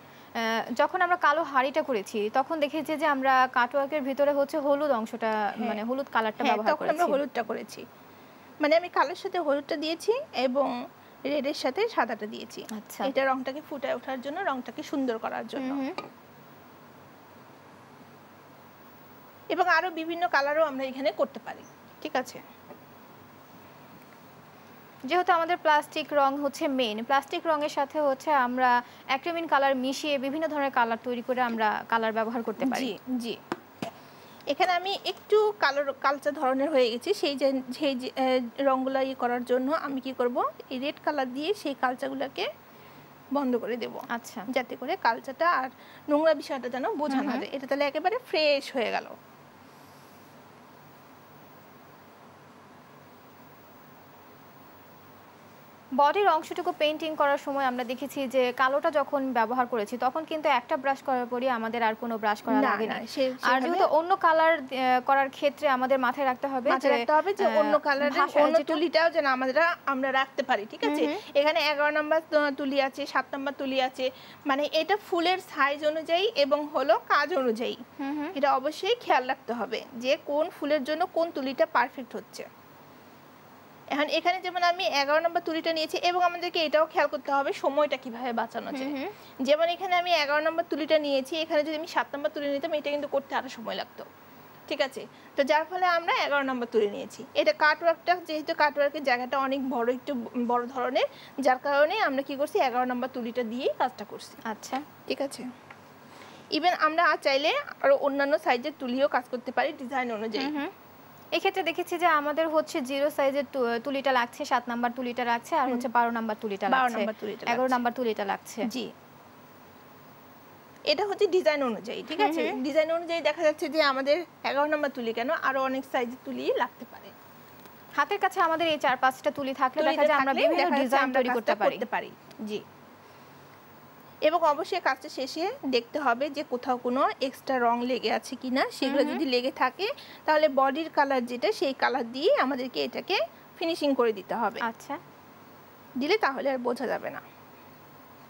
Speaker 1: যখন আমরা কালো হাড়িটা করেছি তখন দেখেছি যে আমরা কাটওয়ার্কের ভিতরে হচ্ছে হলুদ অংশটা, মানে হলুদ কালারটা ব্যবহার করেছি।
Speaker 2: আমরা হলুদটা করেছি, মানে আমি কালোর সাথে হলুদটা দিয়েছি এবং রেডের সাথে সাদাটা দিয়েছি।
Speaker 1: আচ্ছা,
Speaker 2: এটা রংটাকে ফুটে ওঠার জন্য, রংটাকে সুন্দর করার জন্য। এবং আরো বিভিন্ন কালারও আমরা এখানে করতে পারি। ঠিক আছে,
Speaker 1: যেহেতু আমাদের প্লাস্টিক রং হচ্ছে মেইন, প্লাস্টিক রঙের সাথে হচ্ছে আমরা অ্যাক্রিলিক কালার মিশিয়ে বিভিন্ন ধরনের কালার তৈরি করে আমরা কালার ব্যবহার করতে পারি।
Speaker 2: জি জি, এখানে আমি একটু কালচা ধরনের হয়ে গেছি, সেই রঙগুলো করার জন্য আমি কি করব, এই রেড কালার দিয়ে সেই কালচাগুলোকে বন্ধ করে দেব।
Speaker 1: আচ্ছা,
Speaker 2: যাতে করে কালচাটা আর নোংরা বিষয়টা যেন বোঝা না যায়, এটা তাহলে একেবারে ফ্রেশ হয়ে গেল।
Speaker 1: বডির অংশটুকু পেইন্টিং করার সময় আমরা দেখেছি যে কালোটা যখন ব্যবহার করেছি তখন কিন্তু একটা ব্রাশ করার পরই আমাদের আর কোনো ব্রাশ করা লাগে না। আর যেহেতু অন্য কালার করার ক্ষেত্রে আমাদের মাথায় রাখতে হবে
Speaker 2: যে অন্য কালারের অন্য তুলিটাও যেন আমরা রাখতে পারি। ঠিক আছে, এখানে 11 নম্বর তুলি আছে, 7 নম্বর তুলি আছে, মানে এটা ফুলের সাইজ অনুযায়ী এবং হলো কাজ অনুযায়ী, এটা অবশ্যই খেয়াল রাখতে হবে যে কোন ফুলের জন্য কোন তুলিটা পারফেক্ট হচ্ছে। এখন এখানে যেমন আমি 11 নম্বর তুলিটা নিয়েছি এবং আমাদেরকে এটাও খেয়াল করতে হবে সময়টা কিভাবে বাঁচানো যায়। যেমন এখানে আমি 11 নম্বর তুলিটা নিয়েছি, এখানে যদি আমি 7 নম্বর তুলি নিতাম এটা কিন্তু করতে আরো সময় লাগতো, ঠিক আছে। তো যার ফলে আমরা 11 নম্বর তুলে নিয়েছি। এটা কাটওয়ার্কটা যেহেতু কাটওয়ার্কের জায়গাটা অনেক বড়, একটু বড় ধরনের, যার কারণে আমরা কি করছি 11 নম্বর তুলিটা দিয়েই কাজটা করছি।
Speaker 1: আচ্ছা,
Speaker 2: ঠিক আছে। ইভেন আমরা চাইলে আরো অন্যান্য সাইজের তুলিও কাজ করতে পারি ডিজাইন অনুযায়ী।
Speaker 1: এক্ষেত্রে দেখেছি যে আমাদের হচ্ছে 0 সাইজের তুলিটা লাগছে, 7 নাম্বার তুলিটা লাগছে, আর হচ্ছে 12 নাম্বার তুলিটা লাগছে, 11 নাম্বার তুলিটা লাগছে।
Speaker 2: জি, এটা হচ্ছে ডিজাইন অনুযায়ী, ঠিক আছে। ডিজাইন অনুযায়ী দেখা যাচ্ছে যে আমাদের 11 নম্বর তুলি কেন আরো অনেক সাইজের তুলি লাগতে পারে।
Speaker 1: হাতের কাছে আমাদের এই 4-5টা তুলি থাকলে দেখা যায় আমরা বিভিন্ন ডিজাইন তৈরি করতে পারি।
Speaker 2: জি, এবং অবশ্যই কাজটা শেষে দেখতে হবে যে কোথাও কোনো এক্সট্রা রং লেগে আছে কিনা। সেগুলো যদি লেগে থাকে তাহলে বডির কালার যেটা সেই কালার দিয়ে আমাদেরকে এটাকে ফিনিশিং করে দিতে হবে।
Speaker 1: আচ্ছা,
Speaker 2: দিলে তাহলে আর বোঝা যাবে না।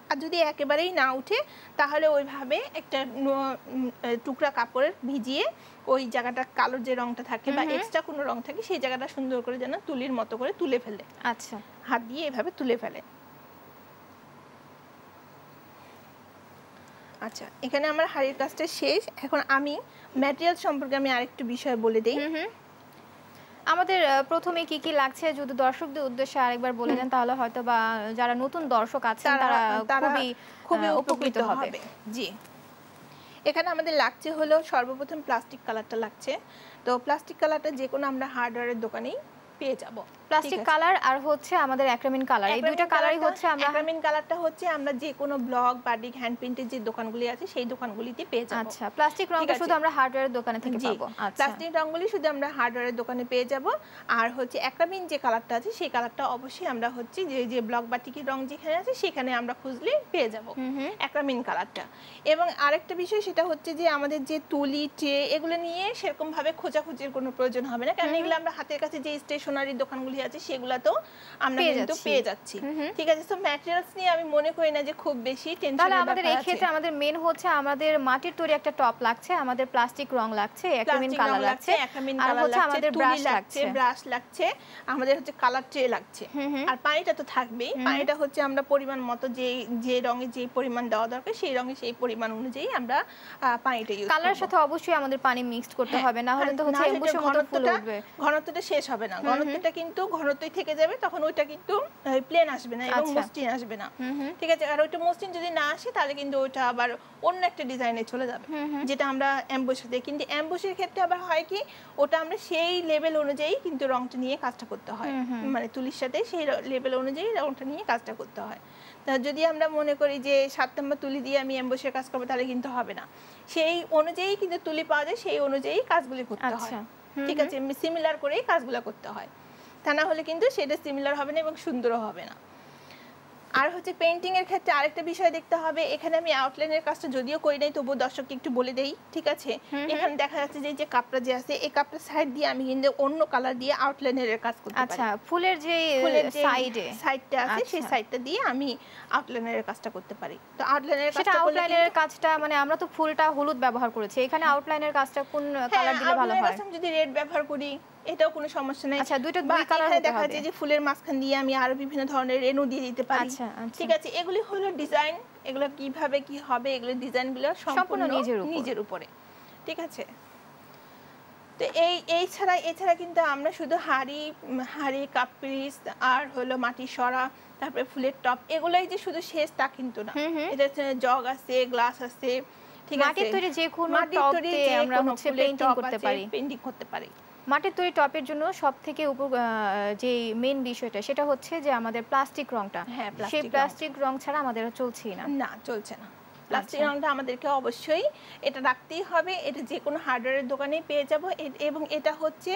Speaker 2: আর যদি একেবারেই না উঠে তাহলে ওইভাবে একটা টুকরা কাপড়ের ভিজিয়ে ওই জায়গাটা কালোর যে রংটা থাকে বা এক্সট্রা কোনো রং থাকে সেই জায়গাটা সুন্দর করে যেন তুলির মতো করে তুলে ফেলে।
Speaker 1: আচ্ছা,
Speaker 2: হাত দিয়ে এভাবে তুলে ফেলে। আচ্ছা, এখানে আমার হাড়ির কাজটা শেষ। এখন আমি ম্যাটেরিয়াল সম্পর্কে আমি আরেকটু বিষয় বলে দেই।
Speaker 1: আমাদের প্রথমে কি কি লাগছে যদি দর্শকদের উদ্দেশ্যে আরেকবার বলে দেন তাহলে হয়তো বা যারা নতুন দর্শক আছেন তারা খুবই উপকৃত হবে।
Speaker 2: জি, এখানে আমাদের লাগছে হলো সর্বপ্রথম প্লাস্টিক কালারটা লাগছে। তো প্লাস্টিক কালারটা যে কোনো আমরা হার্ডওয়্যারের দোকানেই পেয়ে যাব।
Speaker 1: প্লাস্টিক কালার আর হচ্ছে আমাদের অ্যাক্রিলিক কালার, এই দুইটা কালারই হচ্ছে আমরা
Speaker 2: অ্যাক্রিলিক কালারটা হচ্ছে আমরা যে কোনো ব্লক বাটিক হ্যান্ড প্রিন্টের যে দোকানগুলি আছে সেই দোকানগুলিতে পেয়ে যাব।
Speaker 1: আচ্ছা, প্লাস্টিক রংটা শুধু আমরা হার্ডওয়্যারের দোকানে থেকে পাবো। আচ্ছা,
Speaker 2: প্লাস্টিক রংগুলি শুধু আমরা হার্ডওয়্যারের দোকানে পেয়ে যাব। আর হচ্ছে অ্যাক্রিলিক যে কালারটা আছে সেই কালারটা অবশ্যই আমরা হচ্ছে যে ব্লক বাটিকের রং যেখানে আছে সেখানে আমরা খুঁজলে পেয়ে যাব অ্যাক্রিলিক কালারটা। এবং আরেকটা বিষয় সেটা হচ্ছে যে আমাদের যে তুলি ট্রে এগুলো নিয়ে সেরকম ভাবে খোঁজাখুঁজির কোনো প্রয়োজন হবে না, কারণ এগুলো আমরা হাতের কাছে যে স্টেশনারি দোকানগুলি আছে সেগুলাতেও আমরা কিন্তু পেয়ে যাচ্ছি। ঠিক আছে, সো ম্যাটেরিয়ালস নিয়ে আমি মনে করি না যে খুব বেশি টেনশন।
Speaker 1: তাহলে আমাদের এই ক্ষেত্রে আমাদের মেন হচ্ছে আমাদের মাটির তৈরি একটা টপ লাগছে, আমাদের প্লাস্টিক রং লাগছে, অ্যাক্রিলিক কালার লাগছে, আর হচ্ছে আমাদের ব্রাশ
Speaker 2: লাগছে, আমাদের হচ্ছে কালার ট্রে লাগছে, আর পানিটা তো থাকবেই। পানিটা হচ্ছে আমরা পরিমাণ মতো যে রঙে যে পরিমাণ দেওয়া দরকার সেই রঙে সেই পরিমাণ অনুযায়ী আমরা পানিটা ইউজ করব।
Speaker 1: কালারের সাথে অবশ্যই আমাদের পানি মিক্সড করতে হবে, না হলে তো হচ্ছে এমবুশের মতো ফুল উঠবে,
Speaker 2: ঘনত্বটা শেষ হবে না। ঘনত্বটা কিন্তু ঘনত্বই থেকে যাবে, তখন ওইটা কিন্তু প্লেন আসবে না এবং মসৃণ আসবে না। ঠিক আছে, আর ওইটা মসৃণ যদি না আসে তাহলে কিন্তু ওইটা আবার অন্য একটা ডিজাইনে চলে যাবে, যেটা আমরা এমবুশ দেই। কিন্তু এমবুশের ক্ষেত্রে আবার হয় কি ওটা আমরা সেই লেভেল অনুযায়ী কিন্তু রংটা নিয়ে কাজটা করতে হয়, মানে তুলির সাথে সেই লেভেল অনুযায়ী রংটা নিয়ে কাজটা করতে হয়। তা যদি আমরা মনে করি যে 7 নম্বর তুলি দিয়ে আমি এমবুশের কাজ করবো তাহলে কিন্তু হবে না। সেই অনুযায়ী কিন্তু তুলি পাওয়া যায়, সেই অনুযায়ী কাজগুলি করতে হয়। ঠিক আছে, সিমিলার করেই কাজগুলো করতে হয়, তা না হলে কিন্তু সেটা সিমিলার হবে না এবং সুন্দরও হবে না। আর হচ্ছে পেইন্টিং এর ক্ষেত্রে আরেকটা বিষয় দেখতে হবে, এখানে আমি আউটলাইনের কাজটা যদিও করি নাই তবুও দর্শককে একটু বলে দেই। ঠিক আছে, এখানে দেখা যাচ্ছে যে কাপড় যে আছে এই কাপড়ের সাইড দিয়ে আমি কিন্তু অন্য কালার দিয়ে আউটলাইনের কাজ করতে পারি।
Speaker 1: আচ্ছা, ফুলের যে
Speaker 2: সাইডটা আছে সেই সাইডটা দিয়ে আমি আউটলাইনের কাজটা করতে পারি। তো আউটলাইনের কাজটা
Speaker 1: আউটলাইনের কাজটা মানে আমরা তো ফুলটা হলুদ ব্যবহার করেছি, এখানে আউটলাইনের কাজটা কোন কালার দিলে ভালো হয়?
Speaker 2: যদি রেড ব্যবহার করি এটাও কোনো সমস্যা নাই।
Speaker 1: আচ্ছা, দুই কালার
Speaker 2: দেখা যায় যে ফুলের মাঝখান দিয়ে আমি আরো বিভিন্ন ধরনের রেনু দিয়ে দিতে পারি। ঠিক আছে, এগুলি হলো ডিজাইন, এগুলো কিভাবে কি হবে এগুলো ডিজাইনগুলো সম্পূর্ণ নিজের উপরে। ঠিক আছে, তো এছাড়া কিন্তু আমরা শুধু হাড়ি কাপ পিস আর হলো মাটির সরা তারপরে ফুলের টপ এগুলাই যে শুধু শেষ তা কিন্তু না। এটা জগ আছে, গ্লাস আছে, ঠিক আছে,
Speaker 1: মাটির তৈরি যে কোনো টপ দিয়ে আমরা হচ্ছে পেইন্টিং
Speaker 2: করতে পারি।
Speaker 1: মাটির তৈরি টপের জন্য সবথেকে যে মেইন বিষয়টা সেটা হচ্ছে যে আমাদের প্লাস্টিক রংটা, সেই প্লাস্টিক রং ছাড়া আমাদের চলছেই না,
Speaker 2: চলছে না। প্লাস্টিক রংটা আমাদেরকে অবশ্যই এটা রাখতেই হবে। এটা যে কোনো হার্ডওয়্যারের দোকানেই পেয়ে যাব এবং এটা হচ্ছে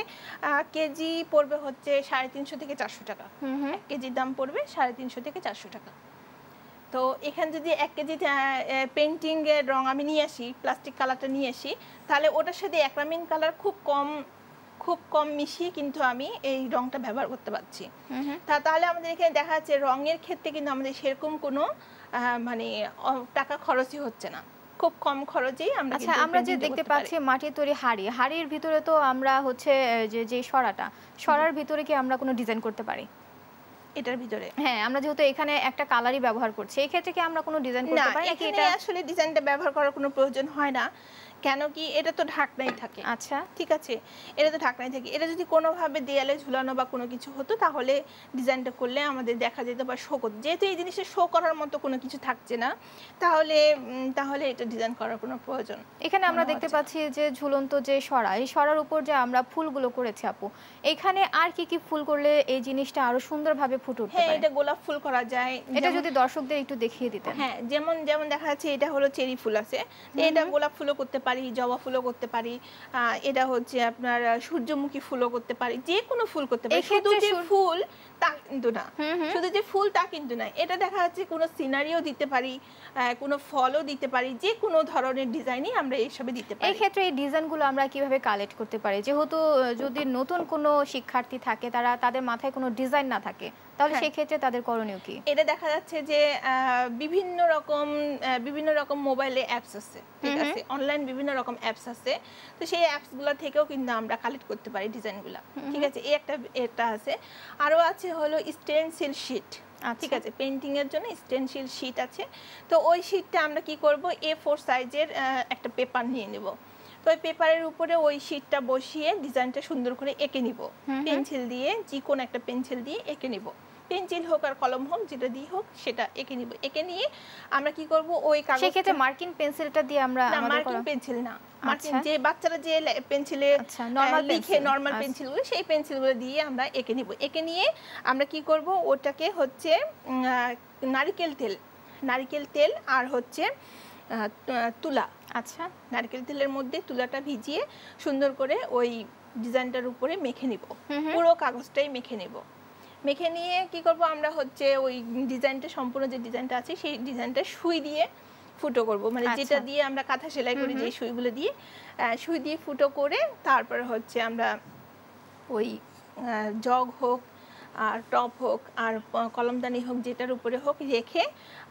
Speaker 2: কেজি পড়বে হচ্ছে 350 থেকে 400 টাকা। 1 কেজির দাম পড়বে 350 থেকে 400 টাকা। তো এখানে যদি 1 কেজি পেইন্টিং এর রং আমি নিয়ে আসি, প্লাস্টিক কালারটা নিয়ে আসি, তাহলে ওটার সাথে অ্যাক্রিলিক কালার খুব কম মিশিয়ে কিন্তু আমি এই রংটা ব্যবহার করতে পারছি। তাহলে আমাদের এখানে দেখা যাচ্ছে রঙের ক্ষেত্রে কিন্তু আমাদের সেরকম কোনো মানে টাকা খরচই হচ্ছে না, খুব কম খরচেই আমরা
Speaker 1: আচ্ছা আমরা যে দেখতে পাচ্ছি মাটির তৈরি হাড়ির ভিতরে তো আমরা হচ্ছে যে সরার ভিতরে কি আমরা কোনো ডিজাইন করতে পারি
Speaker 2: এটার ভিতরে?
Speaker 1: হ্যাঁ, আমরা যেহেতু এখানে একটা কালারই ব্যবহার করছি, এই ক্ষেত্রে কি আমরা কোনো ডিজাইন করতে পারি নাকি
Speaker 2: এটা আসলে ডিজাইনটা ব্যবহার করার কোনো প্রয়োজন হয় না। কেন কি এটা তো ঢাকনাই থাকে।
Speaker 1: আচ্ছা,
Speaker 2: ঠিক আছে, এটা তো ঢাকনাই থাকে। এটা যদি কোনোভাবে দেয়ালে ঝুলানো বা কোনো কিছু হতো তাহলে ডিজাইনটা করলে আমাদের দেখা যেত বা শো করতো। যেহেতু এই জিনিসটা শো করার মতো কোনো কিছু থাকছে না, তাহলে এটা ডিজাইন করার কোনো প্রয়োজন।
Speaker 1: এখানে আমরা দেখতে পাচ্ছি যে ঝুলন্ত যে সরা, এই সরার উপর যে আমরা ফুলগুলো করেছি আপু, এখানে আর কি কি ফুল করলে এই জিনিসটা আরো সুন্দরভাবে ফুটে উঠতে পারে?
Speaker 2: হ্যাঁ, এটা গোলাপ ফুল করা যায়।
Speaker 1: এটা যদি দর্শকদের একটু দেখিয়ে দিতেন।
Speaker 2: হ্যাঁ, যেমন দেখা যাচ্ছে এটা হলো চেরি ফুল আছে, এটা গোলাপ ফুলও করতে পারি, জবা ফুলও করতে পারি, এটা হচ্ছে আপনার সূর্যমুখী ফুলও করতে পারি, যে কোনো ফুল করতে পারি। শুধু যে ফুল তা কিন্তু না, শুধু যে ফুল তা কিন্তু না, এটা দেখা যাচ্ছে কোনো সিনারিও দিতে পারি, কোনো ফলও দিতে পারি, যে কোনো ধরনের ডিজাইনই আমরা এইসবে দিতে পারি।
Speaker 1: এই ক্ষেত্রে এই ডিজাইনগুলো আমরা কিভাবে কালেক্ট করতে পারি? যেহেতু যদি নতুন কোনো শিক্ষার্থী থাকে, তাদের মাথায় কোনো ডিজাইন না থাকে, তাহলে সেই ক্ষেত্রে তাদের করণীয় কি?
Speaker 2: এটা দেখা যাচ্ছে যে বিভিন্ন রকম মোবাইলে অ্যাপস আছে, ঠিক আছে, অনলাইন বিভিন্ন রকম অ্যাপস আছে, তো সেই অ্যাপসগুলো থেকেও কিন্তু আমরা কালেক্ট করতে পারি ডিজাইনগুলো, ঠিক আছে। এটা আছে, আরও আছে হলো স্টেনসিল শিট, ঠিক আছে, পেইন্টিং এর জন্য স্টেনসিল শিট আছে। তো ওই শিটটা আমরা কি করব, A4 সাইজের একটা পেপার নিয়ে নেব। তো ওই পেপারের উপরে ওই শিটটা বসিয়ে ডিজাইনটা সুন্দর করে এঁকে নিব, পেন্সিল দিয়ে, যে কোনো একটা পেন্সিল দিয়ে এঁকে নিব, পেন্সিল হোক আর কলম হোক, যেটা দিয়ে হোক সেটা এঁকে নিব। এঁকে নিয়ে আমরা কি করব, ওই কাগজ,
Speaker 1: সেক্ষেত্রে মার্কিং পেন্সিলটা দিয়ে আমরা,
Speaker 2: মার্কিং পেন্সিল না, মার্কিং যে বাচ্চারা যে পেন্সিলে লিখে নরমাল পেন্সিলগুলো, সেই পেন্সিলগুলো দিয়ে আমরা এঁকে নিব। এঁকে নিয়ে আমরা কি করব, ওটাকে হচ্ছে নারকেল তেল আর হচ্ছে তুলা,
Speaker 1: আচ্ছা,
Speaker 2: নারকেল তেলের মধ্যে তুলাটা ভিজিয়ে সুন্দর করে ওই ডিজাইনটার উপরে মেখে নিব, পুরো কাগজটাই মেখে নিব। মেখে নিয়ে কি করব, আমরা হচ্ছে ওই ডিজাইনটা, সম্পূর্ণ যে ডিজাইনটা আছে সেই ডিজাইনটা সুই দিয়ে ফুটো করব, মানে যেটা দিয়ে আমরা কাঁথা সেলাই করি, যে সুইগুলো দিয়ে, সুই দিয়ে ফুটো করে তারপরে হচ্ছে আমরা ওই জগ হোক আর টপ হোক আর কলমদানি হোক, যেটার উপরে হোক রেখে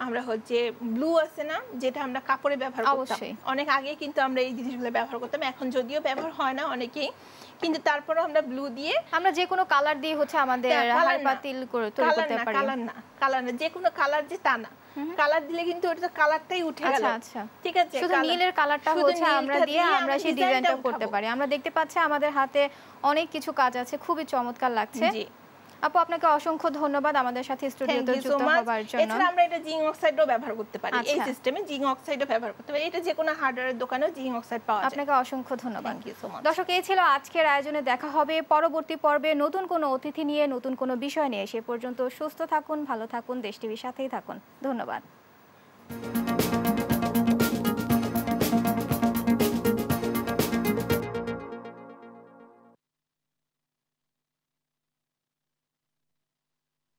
Speaker 2: আমরা হচ্ছে ব্লু আছে না, যেটা আমরা কাপড়ে ব্যবহার করতাম অনেক আগে, কিন্তু আমরা এই জিনিসগুলো ব্যবহার করতাম, এখন যদিও ব্যবহার হয় না অনেকেই, কিন্তু তারপরেও আমরা ব্লু দিয়ে,
Speaker 1: আমরা যে কোনো কালার দিয়ে হচ্ছে আমাদের হাড় পাতিল করে তৈরি করতে পারি।
Speaker 2: কালার না, যে কোনো কালার যে তা না, কালার দিলে কিন্তু ওটা কালারটাই উঠে গেল,
Speaker 1: আচ্ছা,
Speaker 2: ঠিক আছে,
Speaker 1: শুধু নীলের কালারটা হচ্ছে আমরা দিয়ে আমরা সেই ডিজাইনটা করতে পারি। আমরা দেখতে পাচ্ছি আমাদের হাতে অনেক কিছু কাজ আছে, খুবই চমৎকার লাগছে। জি আপু, আপনাকে অসংখ্য ধন্যবাদ আমাদের সাথে স্টুডিওতে যুক্ত হওয়ার জন্য।
Speaker 2: এছাড়া আমরা এটা জিঙ্ক অক্সাইডও ব্যবহার করতে পারি, এই সিস্টেমে জিঙ্ক অক্সাইডও ব্যবহার করতে পারি, এটা যে কোনো হার্ডওয়্যারের দোকানেও জিঙ্ক অক্সাইড পাওয়া যায়।
Speaker 1: আপনাকে অসংখ্য ধন্যবাদ। দর্শক, এই ছিল আজকের আয়োজনে। দেখা হবে পরবর্তী পর্বে নতুন কোনো অতিথি নিয়ে, নতুন কোনো বিষয় নিয়ে। সে পর্যন্ত সুস্থ থাকুন, ভালো থাকুন, দেশ টিভির সাথেই থাকুন। ধন্যবাদ।